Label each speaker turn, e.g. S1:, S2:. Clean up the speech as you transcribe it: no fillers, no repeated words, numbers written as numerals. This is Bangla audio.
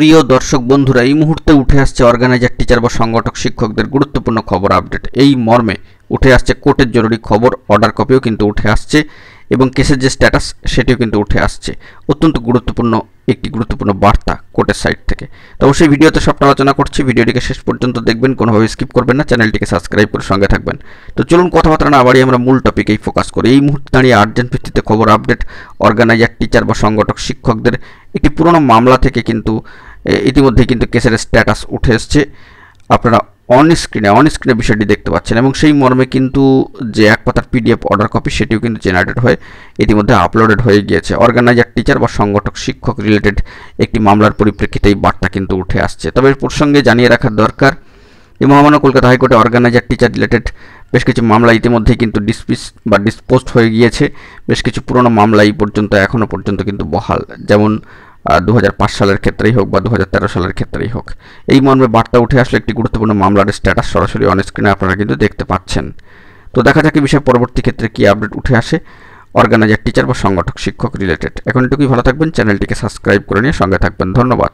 S1: প্রিয় দর্শক বন্ধুরা, এই মুহূর্তে উঠে আসছে অর্গানাইজার টিচার বা সংগঠক শিক্ষকদের গুরুত্বপূর্ণ খবর আপডেট। এই মর্মে উঠে আসছে কোর্টের জরুরি খবর, অর্ডার কপিও কিন্তু উঠে আসছে এবং কেসের যে স্ট্যাটাস সেটিও কিন্তু উঠে আসছে। অত্যন্ত গুরুত্বপূর্ণ বার্তা কোর্টের সাইড থেকে। তো অবশ্যই ভিডিওতে সবটা আলোচনা করছি, ভিডিওটিকে শেষ পর্যন্ত দেখবেন, কোনোভাবে স্কিপ করবেন না, চ্যানেলটিকে সাবস্ক্রাইব করে সঙ্গে থাকবেন। তো চলুন কথাবার্তা না বাড়িয়ে আমরা মূল টপিকেই ফোকাস করি। এই মুহূর্তে দাঁড়িয়ে আর্জেন্ট ভিত্তিতে খবর আপডেট, অর্গানাইজার টিচার বা সংগঠক শিক্ষকদের একটি পুরনো মামলা থেকে কিন্তু ইতিমধ্যেই কিন্তু কেসের স্ট্যাটাস উঠে এসছে। আপনারা অন স্ক্রিনে বিষয়টি দেখতে পাচ্ছেন এবং সেই মর্মে কিন্তু যে এক পাতার পিডিএফ অর্ডার কপি সেটিও কিন্তু জেনারেটেড হয়ে ইতিমধ্যে আপলোডেড হয়ে গিয়েছে। অর্গানাইজার টিচার বা সংগঠক শিক্ষক রিলেটেড একটি মামলার পরিপ্রেক্ষিতে এই বার্তা কিন্তু উঠে আসছে। তবে এর প্রসঙ্গে জানিয়ে রাখার দরকার, যে মহামান্য কলকাতা হাইকোর্টে অর্গানাইজার টিচার রিলেটেড বেশ কিছু মামলা ইতিমধ্যেই কিন্তু ডিসপোজড হয়ে গিয়েছে। বেশ কিছু পুরনো মামলা এই পর্যন্ত এখনও পর্যন্ত কিন্তু বহাল, যেমন 2005 সালের ক্ষেত্রেই হোক বা 2013 সালের ক্ষেত্রেই হোক। এই মর্মে বার্তা উঠে আসলে একটি গুরুত্বপূর্ণ মামলার স্ট্যাটাস সরাসরি অন স্ক্রিনে আপনারা কিন্তু দেখতে পাচ্ছেন। তো দেখা যাক এই বিষয়ে পরবর্তী ক্ষেত্রে কী আপডেট উঠে আসে অর্গানাইজার টিচার বা সংগঠক শিক্ষক রিলেটেড। এখন এটুকুই, ভালো থাকবেন, চ্যানেলটিকে সাবস্ক্রাইব করে নিয়ে সঙ্গে থাকবেন। ধন্যবাদ।